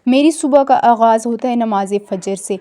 मेरी सुबह का आगाज़ होता है नमाज़ फ़जर से।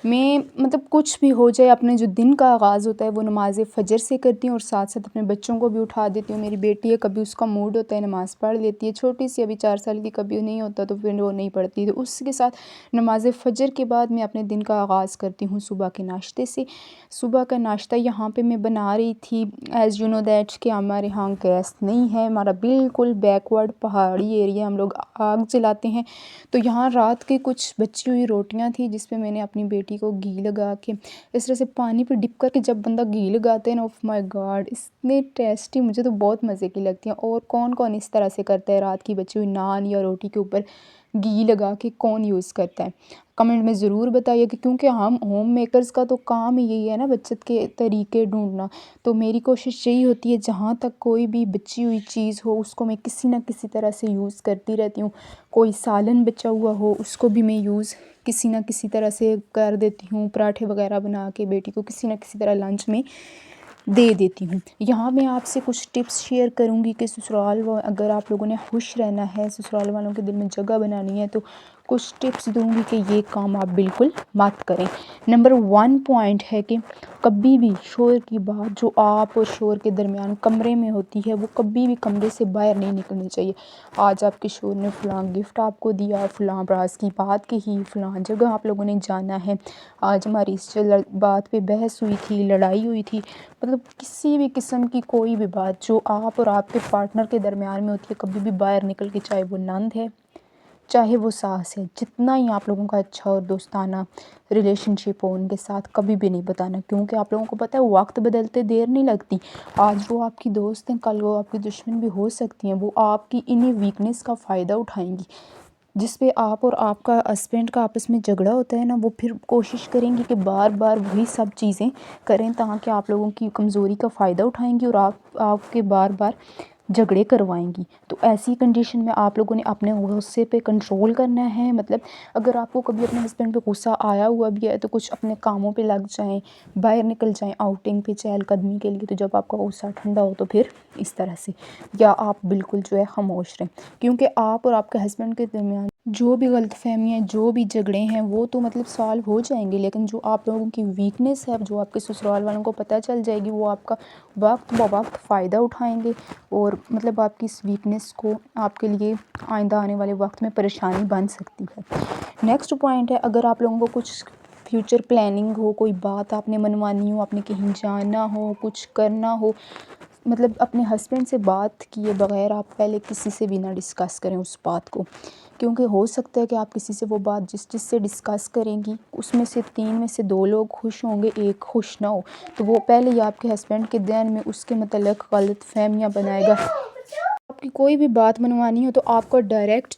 मैं मतलब कुछ भी हो जाए, अपने जो दिन का आगाज़ होता है वो नमाज़ फ़जर से करती हूँ और साथ-साथ अपने बच्चों को भी उठा देती हूँ। मेरी बेटी है, कभी उसका मूड होता है नमाज़ पढ़ लेती है, छोटी-सी अभी 4 साल की, कभी नहीं होता तो फिर वो नहीं पढ़ती। तो उसके साथ नमाज़ फ़जर के बाद मैं अपने दिन का आगाज़ करती हूँ सुबह के नाश्ते से। सुबह का नाश्ता यहाँ पे मैं बना रही थी, एज़ यू नो दैट कि हमारे यहाँ गैस नहीं है, हमारा बिल्कुल बैकवर्ड पहाड़ी एरिया, हम लोग आग जलाते हैं। तो यहाँ रात की कुछ बची हुई रोटियां थी जिस पे मैंने अपनी बेटी को घी लगा के इस तरह से पानी पे डिप करके, जब बंदा घी लगाते हैं ना, ऑफ माय गॉड, इतने टेस्टी, मुझे तो बहुत मज़े की लगती हैं। और कौन कौन इस तरह से करता है, रात की बची हुई नान या रोटी के ऊपर घी लगा के कौन यूज़ करता है? कमेंट में ज़रूर बताइए कि क्योंकि हम होम मेकर्स का तो काम ही यही है ना, बचत के तरीके ढूंढना। तो मेरी कोशिश यही होती है, जहाँ तक कोई भी बची हुई चीज़ हो उसको मैं किसी ना किसी तरह से यूज़ करती रहती हूँ। कोई सालन बचा हुआ हो उसको भी मैं यूज़ किसी ना किसी तरह से कर देती हूँ, पराठे वगैरह बना के बेटी को किसी ना किसी तरह लंच में दे देती हूँ। यहाँ मैं आपसे कुछ टिप्स शेयर करूँगी कि ससुराल व अगर आप लोगों ने खुश रहना है, ससुराल वालों के दिल में जगह बनानी है, तो कुछ टिप्स दूँगी कि ये काम आप बिल्कुल मत करें। नंबर 1 पॉइंट है कि कभी भी शोर की बात जो आप और शोर के दरमियान कमरे में होती है, वो कभी भी कमरे से बाहर नहीं निकलनी चाहिए। आज आपके शोर ने फ़लाँ गिफ्ट आपको दिया, फ़लाँ राज़ की बात कही, फ़लाँ जगह आप लोगों ने जाना है, आज हमारी इस बात पे बहस हुई थी, लड़ाई हुई थी, मतलब किसी भी किस्म की कोई भी बात जो आप और आपके पार्टनर के दरमियान में होती है, कभी भी बाहर निकल के, चाहे वो नंद है, चाहे वो सास है, जितना ही आप लोगों का अच्छा और दोस्ताना रिलेशनशिप हो उनके साथ, कभी भी नहीं बताना। क्योंकि आप लोगों को पता है वक्त बदलते देर नहीं लगती। आज वो आपकी दोस्त हैं, कल वो आपकी दुश्मन भी हो सकती हैं। वो आपकी इन्हीं वीकनेस का फ़ायदा उठाएंगी, जिस पे आप और आपका हस्बैंड का आपस में झगड़ा होता है ना, वो फिर कोशिश करेंगी कि बार बार वही सब चीज़ें करें, ताकि आप लोगों की कमज़ोरी का फ़ायदा उठाएंगी और आपके बार बार झगड़े करवाएंगी। तो ऐसी कंडीशन में आप लोगों ने अपने गुस्से पे कंट्रोल करना है। मतलब अगर आपको कभी अपने हस्बैंड पे गुस्सा आया हुआ भी है, तो कुछ अपने कामों पे लग जाएं, बाहर निकल जाएं आउटिंग पे, चहलकदमी के लिए। तो जब आपका गुस्सा ठंडा हो तो फिर इस तरह से, या आप बिल्कुल जो है खामोश रहें। क्योंकि आप और आपके हस्बैंड के दरमियान जो भी गलतफ़हमियाँ, जो भी झगड़े हैं, वो तो मतलब सॉल्व हो जाएंगे, लेकिन जो आप लोगों की वीकनेस है, जो आपके ससुराल वालों को पता चल जाएगी, वो आपका वक्त ब वक्त फ़ायदा उठाएंगे और मतलब आपकी इस वीकनेस को आपके लिए आइंदा आने वाले वक्त में परेशानी बन सकती है। नेक्स्ट पॉइंट है, अगर आप लोगों को कुछ फ्यूचर प्लानिंग हो, कोई बात आपने मनवानी हो, आपने कहीं जाना हो, कुछ करना हो, मतलब अपने हस्बैंड से बात किए बगैर आप पहले किसी से भी ना डिस्कस करें उस बात को। क्योंकि हो सकता है कि आप किसी से वो बात जिससे डिस्कस करेंगी, उसमें से 3 में से 2 लोग खुश होंगे, 1 खुश ना हो। तो वो पहले ही आपके हस्बैंड के ध्यान में उसके मतलब गलतफ़हमियाँ बनाएगा। आपकी कोई भी बात मनवानी हो तो आपको डायरेक्ट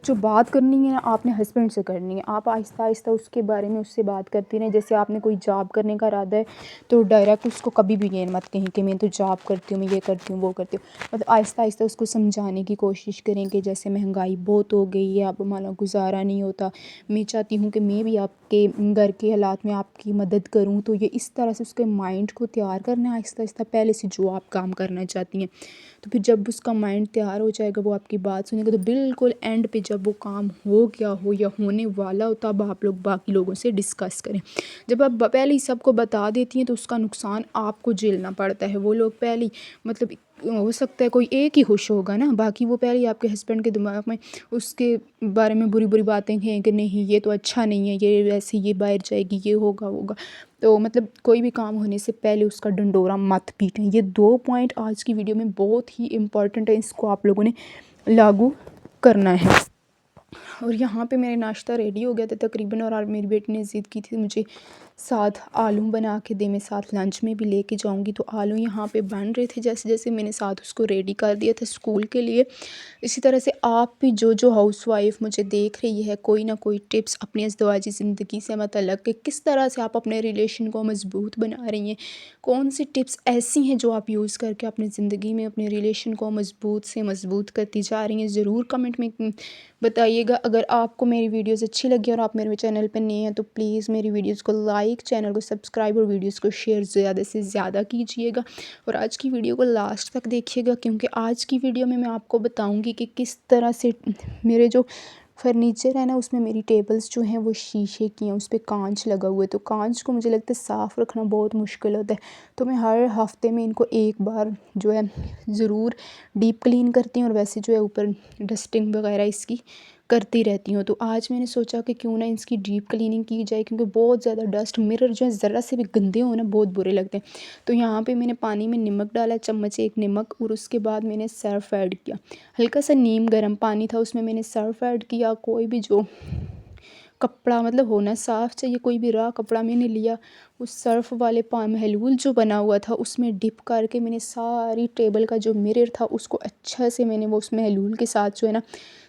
जो बात करनी है ना, आपने हस्बैंड से करनी है। आप आहिस्ता आहिस्ता उसके बारे में उससे बात करती रहें। जैसे आपने कोई जॉब करने का इरादा है, तो डायरेक्ट उसको कभी भी ये मत कहें कि मैं तो जॉब करती हूँ, मैं ये करती हूँ, वो करती हूँ। मतलब आहिस्ता आहिस्ता उसको समझाने की कोशिश करें कि जैसे महंगाई बहुत हो गई है, अब मानो गुजारा नहीं होता, मैं चाहती हूँ कि मैं भी आपके घर के हालात में आपकी मदद करूँ। तो ये इस तरह से उसके माइंड को तैयार करना है आहिस्ता आहिस्ता, पहले से जो आप काम करना चाहती हैं। तो फिर जब उसका माइंड तैयार हो जाएगा, वो आपकी बात सुनेगा, तो बिल्कुल एंड पे जब वो काम हो गया हो या होने वाला हो, तब आप लोग बाकी लोगों से डिस्कस करें। जब आप पहले ही सबको बता देती हैं तो उसका नुकसान आपको झेलना पड़ता है। वो लोग पहले ही मतलब हो सकता है कोई एक ही खुश होगा ना, बाकी वो पहले ही आपके हस्बैंड के दिमाग में उसके बारे में बुरी बुरी बातें हैं कि नहीं ये तो अच्छा नहीं है, ये वैसे ये बाहर जाएगी, ये होगा। तो मतलब कोई भी काम होने से पहले उसका डंडोरा मत पीटें। ये 2 पॉइंट आज की वीडियो में बहुत ही इम्पॉर्टेंट है, इसको आप लोगों ने लागू करना है। और यहाँ पे मेरा नाश्ता रेडी हो गया था तकरीबन, और मेरी बेटी ने ज़िद की थी मुझे साथ आलू बना के दे, मैं साथ लंच में भी लेके जाऊँगी। तो आलू यहाँ पे बन रहे थे, जैसे जैसे मैंने साथ उसको रेडी कर दिया था स्कूल के लिए। इसी तरह से आप भी जो हाउसवाइफ मुझे देख रही है, कोई ना कोई टिप्स अपनी अज़दवाजी ज़िंदगी से मतलब कि किस तरह से आप अपने रिलेशन को मज़बूत बना रही हैं, कौन सी टिप्स ऐसी हैं जो आप यूज़ करके अपनी ज़िंदगी में अपने रिलेशन को मज़बूत से मज़बूत करती जा रही हैं, ज़रूर कमेंट में बताइएगा। अगर आपको मेरी वीडियोस अच्छी लगी और आप मेरे चैनल पर नए हैं, तो प्लीज़ मेरी वीडियोस को लाइक, चैनल को सब्सक्राइब और वीडियोस को शेयर ज़्यादा से ज़्यादा कीजिएगा। और आज की वीडियो को लास्ट तक देखिएगा, क्योंकि आज की वीडियो में मैं आपको बताऊंगी कि किस तरह से मेरे जो फर्नीचर है ना, उसमें मेरी टेबल्स जो हैं वो शीशे की हैं, उस पे कांच लगा हुआ है, तो कांच को मुझे लगता है साफ़ रखना बहुत मुश्किल होता है। तो मैं हर हफ़्ते में इनको एक बार जो है ज़रूर डीप क्लीन करती हूँ, और वैसे जो है ऊपर डस्टिंग वगैरह इसकी करती रहती हूँ। तो आज मैंने सोचा कि क्यों ना इसकी डीप क्लीनिंग की जाए, क्योंकि बहुत ज़्यादा डस्ट, मिरर जो है ज़रा से भी गंदे हो ना बहुत बुरे लगते हैं। तो यहाँ पे मैंने पानी में नमक डाला, चम्मच एक नमक, और उसके बाद मैंने सर्फ़ ऐड किया। हल्का सा नीम गर्म पानी था, उसमें मैंने सर्फ़ ऐड किया। कोई भी जो कपड़ा मतलब होना साफ़ चाहिए, कोई भी राह कपड़ा मैंने लिया, उस सर्फ़ वाले महलूल जो बना हुआ था उसमें डिप करके मैंने सारी टेबल का जो मिरर था उसको अच्छा से मैंने वो उस महलूल के साथ जो है ना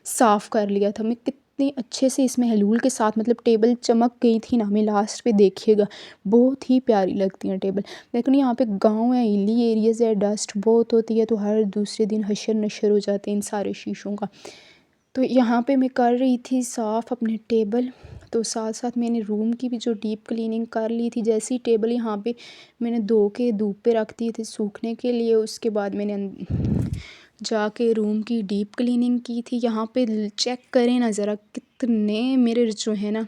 साफ़ कर लिया था। मैं कितने अच्छे से इस महलूल के साथ, मतलब टेबल चमक गई थी ना, हमें लास्ट पे देखिएगा बहुत ही प्यारी लगती हैं टेबल। लेकिन यहाँ पे गांव है, हिली एरियाज़ है, डस्ट बहुत होती है, तो हर दूसरे दिन हशर नशर हो जाते हैं इन सारे शीशों का। तो यहाँ पे मैं कर रही थी साफ़ अपने टेबल, तो साथ साथ मैंने रूम की भी जो डीप क्लीनिंग कर ली थी। जैसी टेबल यहाँ पे मैंने धो के धूप पे रख दिए थे सूखने के लिए, उसके बाद मैंने जाके रूम की डीप क्लीनिंग की थी। यहाँ पे चेक करें ना ज़रा, कितने मिरर जो है ना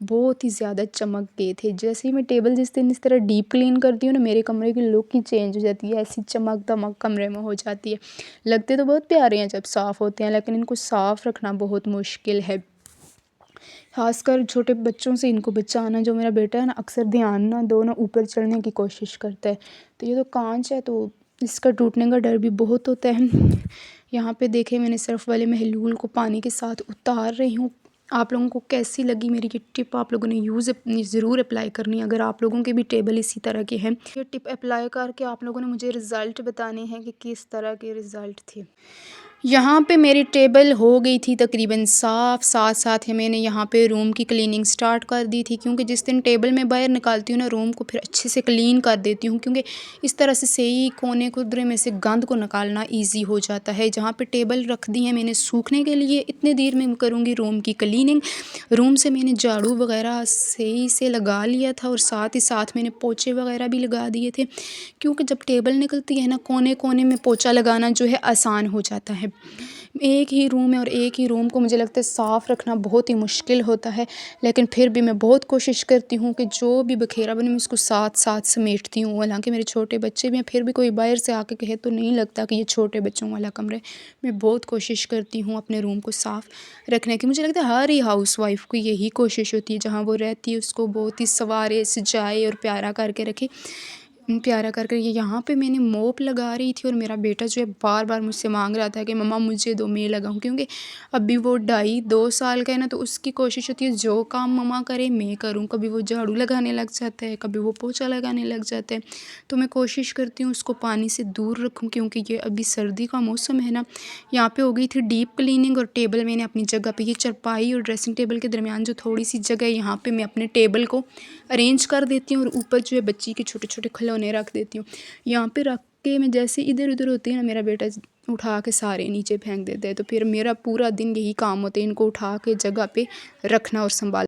बहुत ही ज़्यादा चमक गए थे। जैसे ही मैं टेबल जिस दिन इस तरह डीप क्लीन करती हूँ ना, मेरे कमरे की लुक ही चेंज हो जाती है, ऐसी चमक दमक कमरे में हो जाती है। लगते तो बहुत प्यारे हैं जब साफ़ होते हैं, लेकिन इनको साफ़ रखना बहुत मुश्किल है। खासकर छोटे बच्चों से इनको बचाना। जो मेरा बेटा है ना, अक्सर ध्यान ना दो ना ऊपर चढ़ने की कोशिश करता है। तो ये तो कांच है, तो इसका टूटने का डर भी बहुत होता है। यहाँ पे देखें, मैंने सर्फ़ वाले महलूल को पानी के साथ उतार रही हूँ। आप लोगों को कैसी लगी मेरी ये टिप, आप लोगों ने ज़रूर अप्लाई करनी है अगर आप लोगों के भी टेबल इसी तरह के हैं। ये टिप अप्लाई करके आप लोगों ने मुझे रिज़ल्ट बताने हैं कि किस तरह के रिज़ल्ट थे। यहाँ पे मेरी टेबल हो गई थी तकरीबन साफ़। साथ साथ ही मैंने यहाँ पे रूम की क्लीनिंग स्टार्ट कर दी थी, क्योंकि जिस दिन टेबल मैं बाहर निकालती हूँ ना रूम को, फिर अच्छे से क्लीन कर देती हूँ, क्योंकि इस तरह से सही कोने कुदरे में से गंद को निकालना ईजी हो जाता है। जहाँ पे टेबल रख दी है मैंने सूखने के लिए, इतनी देर में करूँगी रूम की क्लीनिंग। रूम से मैंने झाड़ू वगैरह सही से लगा लिया था, और साथ ही साथ मैंने पोछे वगैरह भी लगा दिए थे, क्योंकि जब टेबल निकलती है ना कोने कोने में पोछा लगाना जो है आसान हो जाता है। एक ही रूम है, और एक ही रूम को मुझे लगता है साफ़ रखना बहुत ही मुश्किल होता है, लेकिन फिर भी मैं बहुत कोशिश करती हूँ कि जो भी बखेरा बने मैं उसको साथ साथ समेटती हूँ। हालांकि मेरे छोटे बच्चे भी हैं, फिर भी कोई बाहर से आके कहे तो नहीं लगता कि ये छोटे बच्चों वाला कमरा है। मैं बहुत कोशिश करती हूँ अपने रूम को साफ़ रखने की। मुझे लगता है हर ही हाउस वाइफ की यही कोशिश होती है, जहाँ वो रहती है उसको बहुत ही संवारे सजाए और प्यारा करके रखे, प्यारा करके। ये यहाँ पे मैंने मोप लगा रही थी, और मेरा बेटा जो है बार बार मुझसे मांग रहा था कि मम्मा मुझे दो, मैं लगाऊं, क्योंकि अभी वो 2.5 साल का है ना, तो उसकी कोशिश होती है जो काम मम्मा करे मैं करूं। कभी वो झाड़ू लगाने लग जाता है, कभी वो पोछा लगाने लग जाता है, तो मैं कोशिश करती हूँ उसको पानी से दूर रखूँ, क्योंकि ये अभी सर्दी का मौसम है ना। यहाँ पे हो गई थी डीप क्लीनिंग, और टेबल मैंने अपनी जगह पे, ये चारपाई और ड्रेसिंग टेबल के दरमियान जो थोड़ी सी जगह है, यहाँ पे मैं अपने टेबल को अरेंज कर देती हूँ, और ऊपर जो है बच्ची के छोटे छोटे खिलौने रख देती हूँ। यहाँ पे रख के मैं जैसे इधर उधर होती है ना, मेरा बेटा उठा के सारे नीचे फेंक देता है, तो फिर मेरा पूरा दिन यही काम होता है, इनको उठा के जगह पे रखना और संभाल।